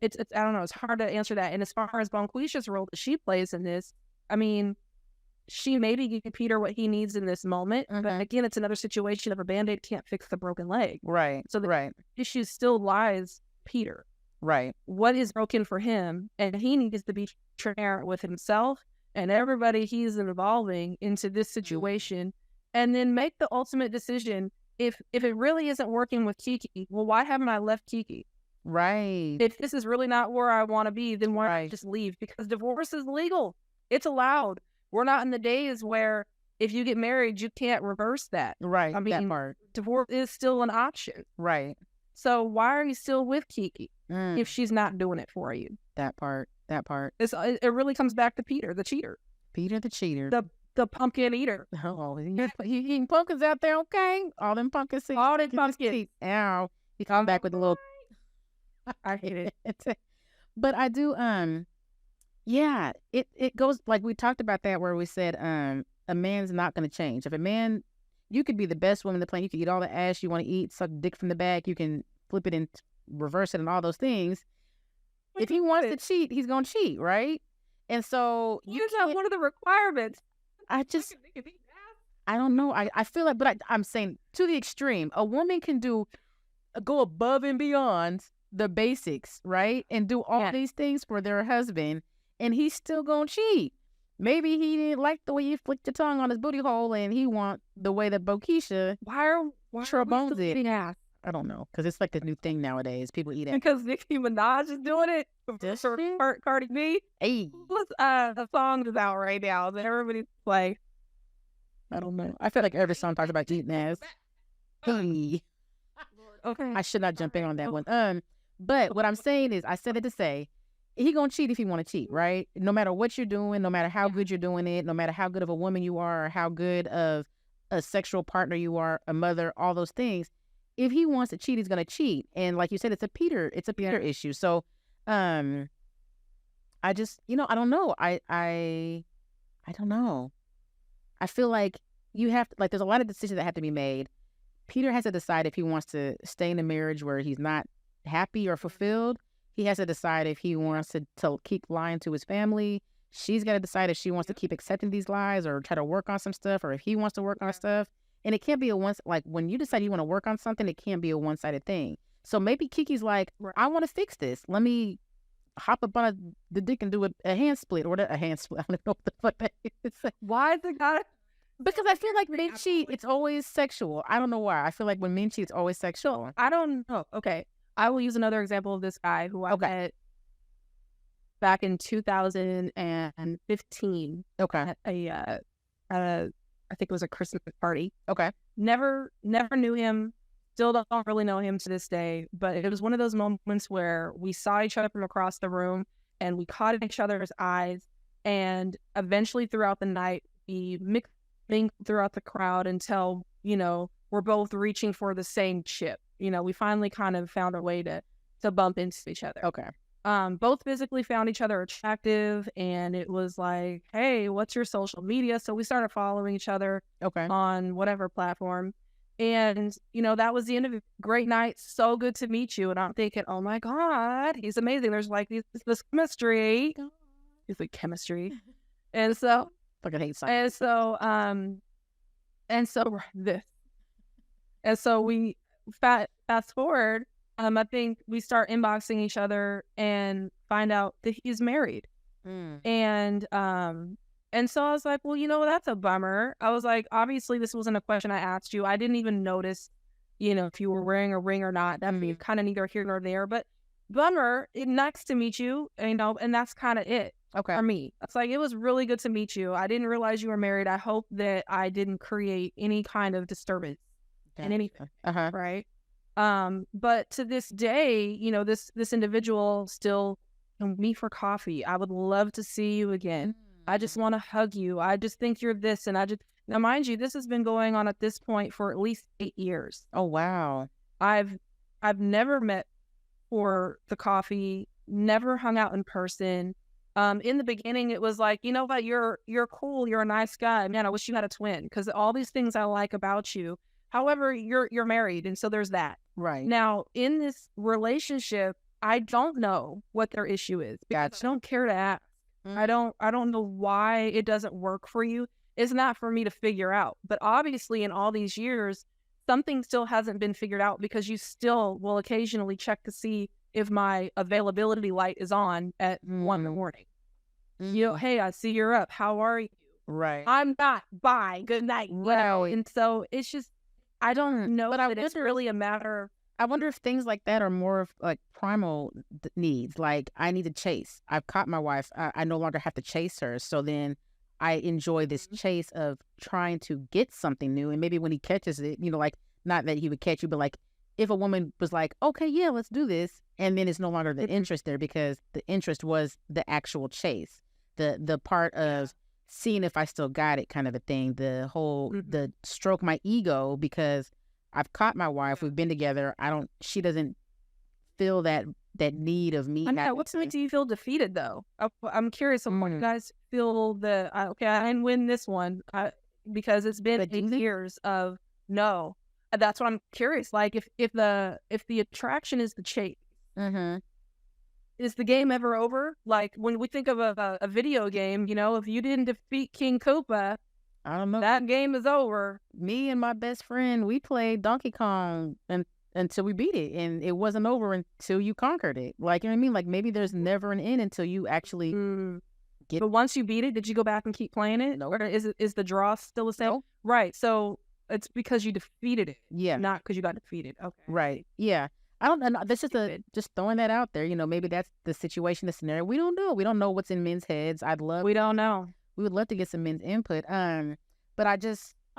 It's hard to answer that. And as far as Bonquisha's role that she plays in this, I mean, she may be giving Peter what he needs in this moment, but again, it's another situation of a Band-Aid can't fix the broken leg. Right. So the issue still lies Peter. Right. What is broken for him? And he needs to be transparent with himself and everybody he's involving into this situation, and then make the ultimate decision. If it really isn't working with Kiki, well, why haven't I left Kiki? Right. If this is really not where I want to be, then why not just leave? Because divorce is legal. It's allowed. We're not in the days where if you get married, you can't reverse that. Right. I mean, that part. Divorce is still an option. Right. So why are you still with Kiki if she's not doing it for you? That part. It really comes back to Peter, the cheater. Peter the cheater. The pumpkin eater. Oh, he eating pumpkins out there, okay? All them pumpkin seeds. All them pumpkins. Ow. He comes back with a little... I hate it. But I do, yeah, it goes, like we talked about that where we said a man's not going to change. If a man, you could be the best woman in the planet. You can eat all the ass you want to eat, suck dick from the back. You can flip it and reverse it and all those things. If he wants to cheat, he's going to cheat, right? And so you not one of the requirements. I just, I don't know. I feel like, but I'm saying to the extreme, a woman can go above and beyond the basics, right? And do all these things for their husband, and he's still gonna cheat. Maybe he didn't like the way you flicked your tongue on his booty hole, and he want the way that Bokisha Why are we still it. eating ass? I don't know, because it's like the new thing nowadays. People eat it. Because Nicki Minaj is doing it for Cardi B. Hey, the song is out right now that everybody's playing. I don't know. I feel like every song talks about eating ass. Hey. Okay. I should not jump in on that one. But what I'm saying is, I said it to say, he gonna cheat if he want to cheat, right? No matter what you're doing, no matter how good you're doing it, no matter how good of a woman you are, or how good of a sexual partner you are, a mother, all those things. If he wants to cheat, he's gonna cheat. And like you said, it's a Peter issue. So, I just, I don't know. I don't know. I feel like you have to, like, there's a lot of decisions that have to be made. Peter has to decide if he wants to stay in a marriage where he's not happy or fulfilled. He has to decide if he wants to keep lying to his family. She's got to decide if she wants to keep accepting these lies or try to work on some stuff, or if he wants to work on stuff. And it can't be like when you decide you want to work on something, it can't be a one-sided thing. So maybe Kiki's like, I want to fix this. Let me hop up on the dick and do a hand split, or a hand split. I don't know what the fuck that is. Why is it got? Because I feel like men cheat, it's always sexual. I don't know why. I feel like when men cheat, it's always sexual. I don't know. Okay. I will use another example of this guy who I met back in 2015. Okay. At I think it was a Christmas party. Okay. Never knew him. Still don't really know him to this day. But it was one of those moments where we saw each other from across the room and we caught each other's eyes. And eventually throughout the night, we mixed throughout the crowd until, we're both reaching for the same chip. We finally kind of found a way to bump into each other. Okay. Both physically found each other attractive, and it was like, hey, what's your social media? So we started following each other on whatever platform. And, that was the end of it. Great night. So good to meet you. And I'm thinking, oh my God, he's amazing. There's like this chemistry. He's like chemistry. And so, fucking hate science. And so we fast forward. I think we start inboxing each other and find out that he's married. And so I was like, well, that's a bummer. I was like, obviously this wasn't a question I asked you. I didn't even notice, if you were wearing a ring or not. That'd be kind of neither here nor there, but bummer. Nice to meet you, and that's kind of it. Okay. For me, it's like, it was really good to meet you. I didn't realize you were married. I hope that I didn't create any kind of disturbance in anything. Right. But to this day, this individual still meet for coffee. I would love to see you again. I just want to hug you. I just think you're this. And now, mind you, this has been going on at this point for at least 8 years. Oh, wow. I've never met for the coffee, never hung out in person. In the beginning, it was like, you know what, you're cool. You're a nice guy. Man, I wish you had a twin, because all these things I like about you. However, you're married. And so there's that. Right. Now, in this relationship, I don't know what their issue is. Because I don't care to ask. I don't know why it doesn't work for you. It's not for me to figure out. But obviously, in all these years, something still hasn't been figured out, because you still will occasionally check to see if my availability light is on at 1 in the morning. Hey, I see you're up. How are you? Right. I'm not. Bye. Good night. Wow. And so it's just, I don't know, but it's really a matter. I wonder if things like that are more of like primal needs. Like, I need to chase. I've caught my wife. I no longer have to chase her. So then I enjoy this chase of trying to get something new. And maybe when he catches it, like, not that he would catch you, but like if a woman was like, okay, yeah, let's do this. And then it's no longer the interest there, because the interest was the actual chase. The part of seeing if I still got it kind of a thing. The whole, the stroke my ego, because I've caught my wife. We've been together. She doesn't feel that need of me. What do you feel defeated though? I'm curious. When you guys feel I didn't win this one because it's been 8 years of no. That's what I'm curious. Like, if the attraction is the chase, is the game ever over? Like, when we think of a video game, if you didn't defeat King Koopa, I don't know. That game is over. Me and my best friend, we played Donkey Kong until we beat it, and it wasn't over until you conquered it. Like, you know what I mean? Like, maybe there's never an end until you actually get. But once you beat it, did you go back and keep playing it? No. Or is the draw still the same? No. Right. So it's because you defeated it. Yeah. Not because you got defeated. Okay. Right. Yeah. I don't know. This is just throwing that out there. You know, maybe that's the situation, the scenario. We don't know. We don't know what's in men's heads. We don't know. We would love to get some men's input. But I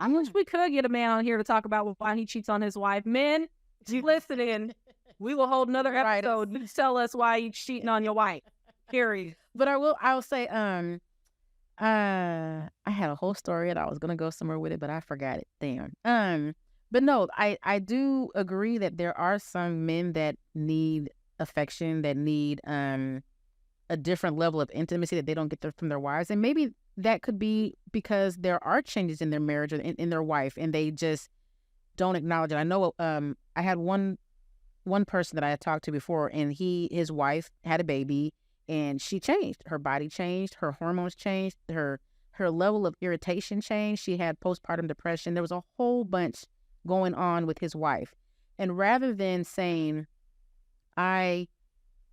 wish we could get a man on here to talk about why he cheats on his wife. Men, you listening? We will hold another episode. You tell us why you cheating on your wife. Period. But I'll say, I had a whole story and I was gonna go somewhere with it, but I forgot it. Damn. But no, I do agree that there are some men that need affection, that need a different level of intimacy that they don't get from their wives, and maybe that could be because there are changes in their marriage or in their wife, and they just don't acknowledge it. I know I had one person that I had talked to before, and his wife had a baby, and she changed. Her body changed, her hormones changed, her level of irritation changed. She had postpartum depression. There was a whole bunch going on with his wife. And rather than saying, I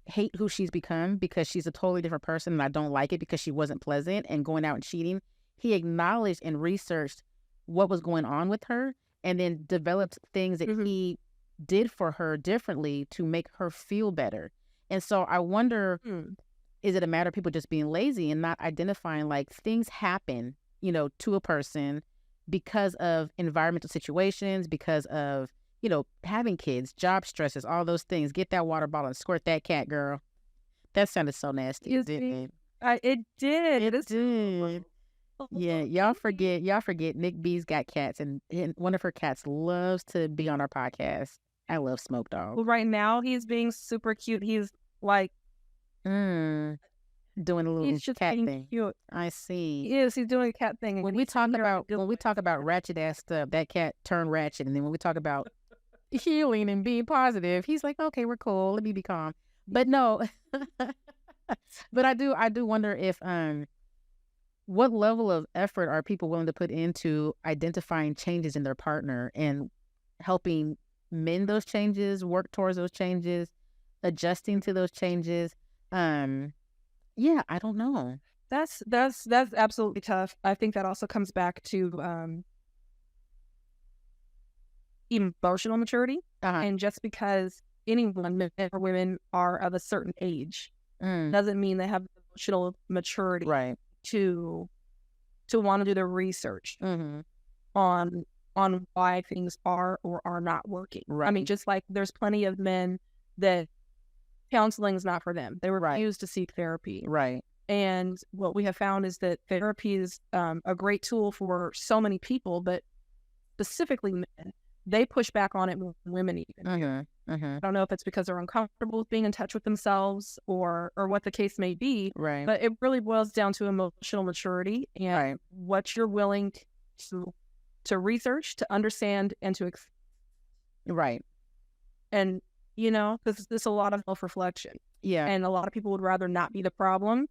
hate who she's become because she's a totally different person and I don't like it because she wasn't pleasant, and going out and cheating, he acknowledged and researched what was going on with her, and then developed things that he did for her differently to make her feel better. And so I wonder, is it a matter of people just being lazy and not identifying, like, things happen, you know, to a person because of environmental situations, because of, you know, having kids, job stresses, all those things. Get that water bottle and squirt that cat, girl. That sounded so nasty, didn't it? It did. It did. Yeah, y'all forget Nick B's got cats, and one of her cats loves to be on our podcast. I love Smoke Dog. Well, right now he's being super cute. He's like doing a little cat thing. Cute. I see. He is. He's doing a cat thing. When we talk about ratchet ass stuff, that cat turned ratchet, and then when we talk about healing and being positive, he's like, okay, we're cool. Let me be calm. But no, but I do wonder if what level of effort are people willing to put into identifying changes in their partner and helping mend those changes, work towards those changes, adjusting to those changes. Yeah, I don't know. That's absolutely tough. I think that also comes back to emotional maturity. And just because anyone, men or women, are of a certain age doesn't mean they have emotional maturity, right, to want to do the research on why things are or are not working. Right. I mean, just like there's plenty of men that counseling is not for them. They refuse to seek therapy. Right. And what we have found is that therapy is a great tool for so many people, but specifically men, they push back on it with women even. I don't know if it's because they're uncomfortable with being in touch with themselves or what the case may be. Right. But it really boils down to emotional maturity and what you're willing to research, to understand, and to right. And, you know, because there's a lot of self-reflection. Yeah. And a lot of people would rather not be the problem.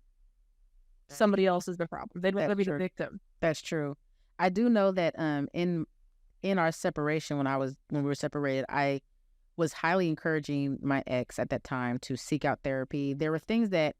Somebody else is the problem. They'd rather be the victim. That's true. I do know that in our separation, when we were separated, I was highly encouraging my ex at that time to seek out therapy. There were things that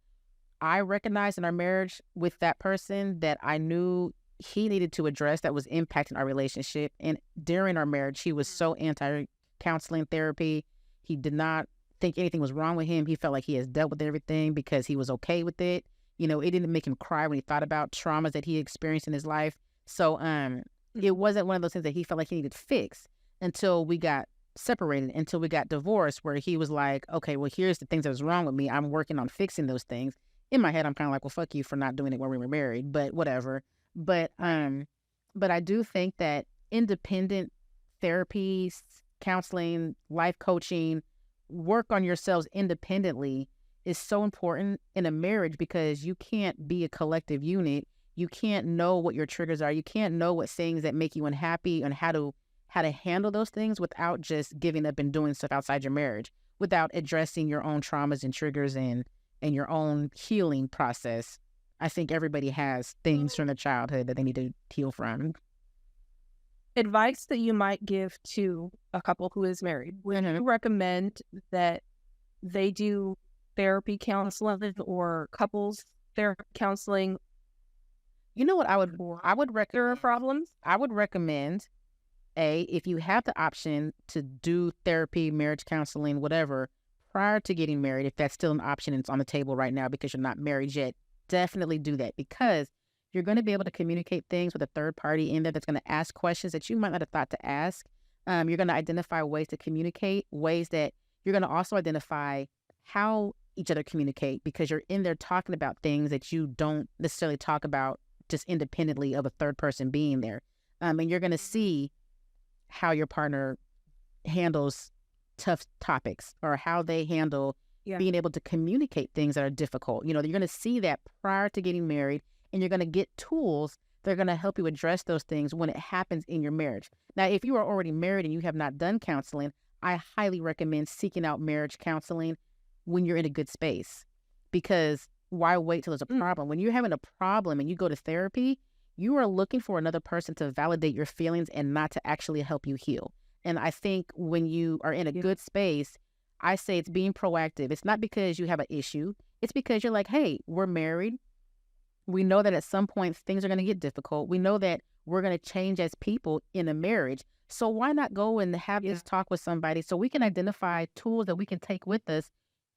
I recognized in our marriage with that person that I knew he needed to address that was impacting our relationship. And during our marriage, he was so anti-counseling therapy. He did not think anything was wrong with him. He felt like he has dealt with everything because he was okay with it. You know, it didn't make him cry when he thought about traumas that he experienced in his life. So it wasn't one of those things that he felt like he needed fixed until we got separated, until we got divorced, where he was like, okay, well, here's the things that was wrong with me. I'm working on fixing those things. In my head, I'm kind of like, well, fuck you for not doing it when we were married, but whatever. But I do think that independent therapy, counseling, life coaching, work on yourselves independently is so important in a marriage, because you can't be a collective unit. You can't know what your triggers are. You can't know what things that make you unhappy and how to handle those things without just giving up and doing stuff outside your marriage, without addressing your own traumas and triggers and your own healing process I think everybody has things from their childhood that they need to heal from. Advice that you might give to a couple who is married. Would you recommend that they do therapy counseling or couples therapy counseling? You know what I would recommend? There are problems. I would recommend, if you have the option to do therapy, marriage counseling, whatever, prior to getting married, if that's still an option and it's on the table right now because you're not married yet, definitely do that, because you're going to be able to communicate things with a third party in there that's going to ask questions that you might not have thought to ask. You're going to identify ways to communicate, ways that you're going to also identify how each other communicate, because you're in there talking about things that you don't necessarily talk about just independently of a third person being there. And you're going to see how your partner handles tough topics, or how they handle being able to communicate things that are difficult. You're going to see that prior to getting married, and you're going to get tools that are going to help you address those things when it happens in your marriage. Now, if you are already married and you have not done counseling, I highly recommend seeking out marriage counseling when you're in a good space, because why wait till there's a problem? When you're having a problem and you go to therapy, you are looking for another person to validate your feelings and not to actually help you heal. And I think when you are in a good space, I say it's being proactive. It's not because you have an issue. It's because you're like, hey, we're married. We know that at some point things are going to get difficult. We know that we're going to change as people in a marriage. So why not go and have this talk with somebody so we can identify tools that we can take with us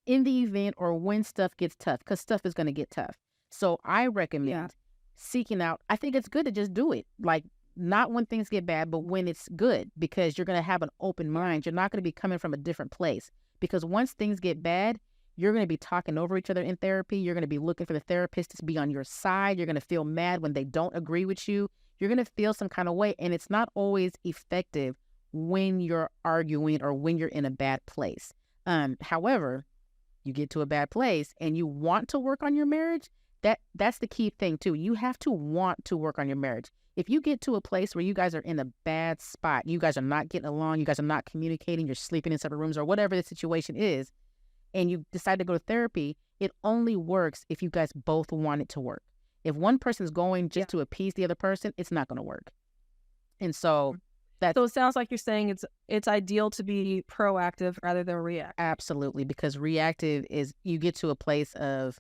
in the event or when stuff gets tough, because stuff is going to get tough. So I recommend seeking out. I think it's good to just do it. Like, not when things get bad, but when it's good, because you're going to have an open mind. You're not going to be coming from a different place, because once things get bad, you're going to be talking over each other in therapy. You're going to be looking for the therapist to be on your side. You're going to feel mad when they don't agree with you. You're going to feel some kind of way, and it's not always effective when you're arguing or when you're in a bad place. However, you get to a bad place and you want to work on your marriage, that's the key thing too. You have to want to work on your marriage. If you get to a place where you guys are in a bad spot, you guys are not getting along, you guys are not communicating, you're sleeping in separate rooms or whatever the situation is, and you decide to go to therapy, it only works if you guys both want it to work. If one person's going just to appease the other person, it's not going to work. And so so it sounds like you're saying it's ideal to be proactive rather than reactive. Absolutely, because reactive is you get to a place of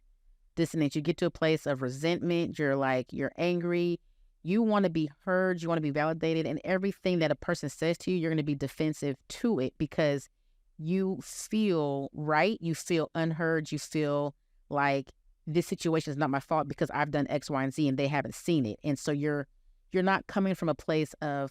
dissonance, you get to a place of resentment, you're angry, you want to be heard, you want to be validated, and everything that a person says to you, you're going to be defensive to it because you feel right, you feel unheard, you feel like this situation is not my fault because I've done X, Y, and Z and they haven't seen it. And so you're not coming from a place of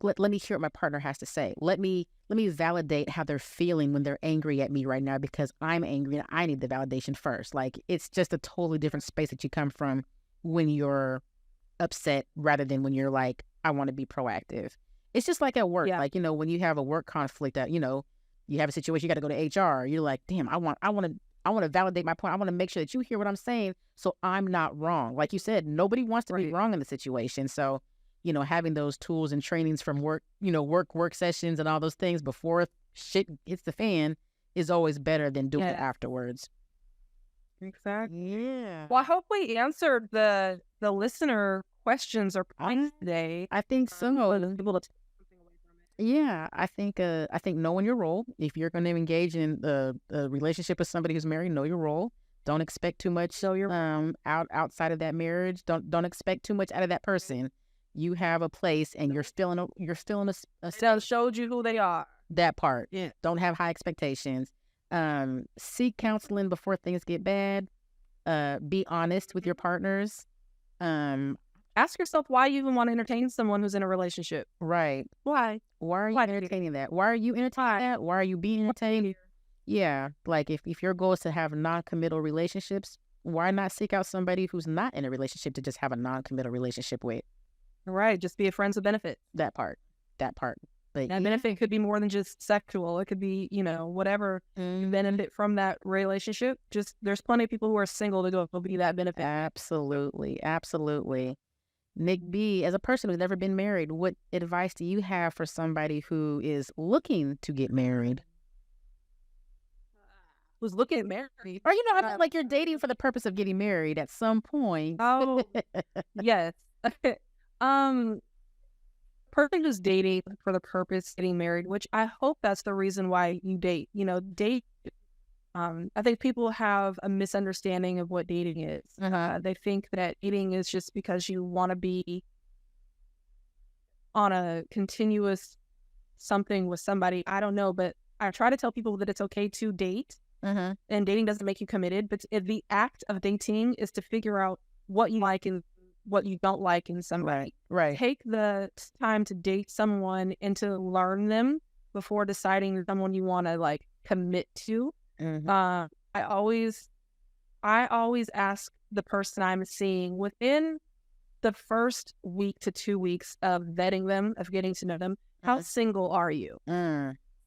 let me hear what my partner has to say. Let me validate how they're feeling when they're angry at me right now because I'm angry and I need the validation first. Like, it's just a totally different space that you come from when you're upset rather than when you're like, I want to be proactive. It's just like at work. Like, when you have a work conflict that, you have a situation, you got to go to HR. You're like, damn, I want to validate my point. I want to make sure that you hear what I'm saying so I'm not wrong. Like you said, nobody wants to be wrong in the situation. So, having those tools and trainings from work, work sessions and all those things before shit hits the fan is always better than doing it afterwards. Exactly. Yeah. Well, I hope we answered the listener questions or points today. I think so. Yeah, I think knowing your role. If you're going to engage in a relationship with somebody who's married, know your role. Don't expect too much outside of that marriage. Don't expect too much out of that person. You have a place, and you're still in a showed you who they are. That part. Yeah. Don't have high expectations. Seek counseling before things get bad. Be honest with your partners. Ask yourself why you even want to entertain someone who's in a relationship. Right. Why? Why are you entertaining that? Why are you entertaining that? Why are you being entertained? Yeah. Like, if your goal is to have non-committal relationships, why not seek out somebody who's not in a relationship to just have a non-committal relationship with? Right. Just be a friends with benefit. That part. But that benefit could be more than just sexual. It could be, whatever you benefit from that relationship. Just, there's plenty of people who are single to go be that benefit. Absolutely. Nick B, as a person who's never been married, what advice do you have for somebody who is looking to get married? who's looking at married. Or, I mean, like you're dating for the purpose of getting married at some point. Oh, yes. Person who's dating for the purpose of getting married, which I hope that's the reason why you date. Date. I think people have a misunderstanding of what dating is. They think that dating is just because you want to be on a continuous something with somebody. I don't know, but I try to tell people that it's okay to date, and dating doesn't make you committed. But the act of dating is to figure out what you like and what you don't like in somebody. Right. Take the time to date someone and to learn them before deciding someone you want to like commit to. I always ask the person I'm seeing within the first week to 2 weeks of vetting them, of getting to know them, how single are you?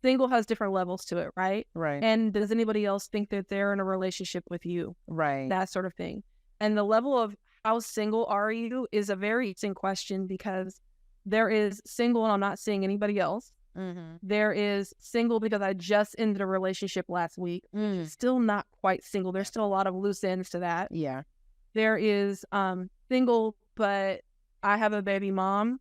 Single has different levels to it, right? Right. And does anybody else think that they're in a relationship with you? Right. That sort of thing. And the level of how single are you is a very interesting question, because there is single and I'm not seeing anybody else. There is single because I just ended a relationship last week. Still not quite single. There's still a lot of loose ends to that. Yeah. There is single, but I have a baby mom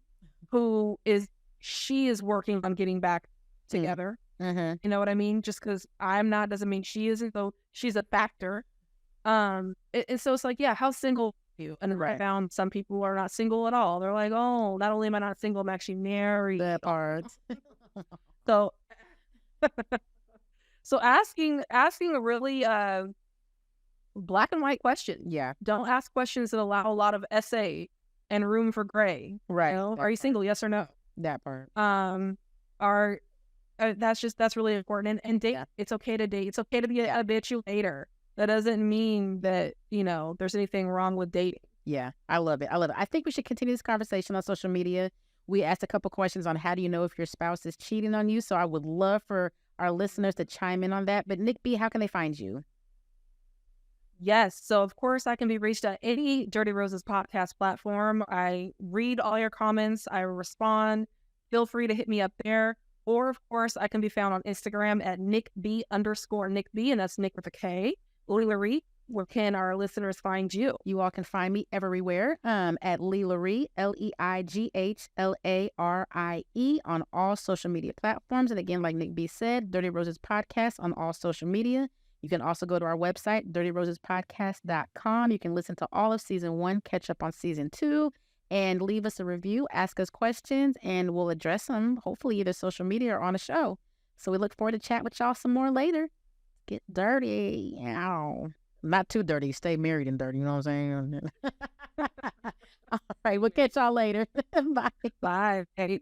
she is working on getting back together. You know what I mean? Just because I'm not doesn't mean she isn't, though she's a factor. And so it's like, yeah, how single are you? And I found some people are not single at all. They're like, oh, not only am I not single, I'm actually married. That part. So asking a really black and white question. Yeah. Don't ask questions that allow a lot of essay and room for gray. Right. Are you single? Yes or no? That part. That's really important. And date. It's okay to date. It's okay to be a bitch later. That doesn't mean that, there's anything wrong with dating. Yeah. I love it. I think we should continue this conversation on social media. We asked a couple questions on how do you know if your spouse is cheating on you. So I would love for our listeners to chime in on that. But Nick B, how can they find you? Yes. So, of course, I can be reached at any Dirty Roses podcast platform. I read all your comments. I respond. Feel free to hit me up there. Or, of course, I can be found on Instagram at NickB_NickB, and that's Nick with a K. Leigh, where can our listeners find you? You all can find me everywhere at Leigh Larie, LeighlaRie, on all social media platforms. And again, like Nick B said, Dirty Roses Podcast on all social media. You can also go to our website, dirtyrosespodcast.com. You can listen to all of season 1, catch up on season 2, and leave us a review, ask us questions, and we'll address them, hopefully either social media or on a show. So we look forward to chat with y'all some more later. Get dirty. Ow. Not too dirty. Stay married and dirty. You know what I'm saying? All right. We'll catch y'all later. Bye. Bye. Hey.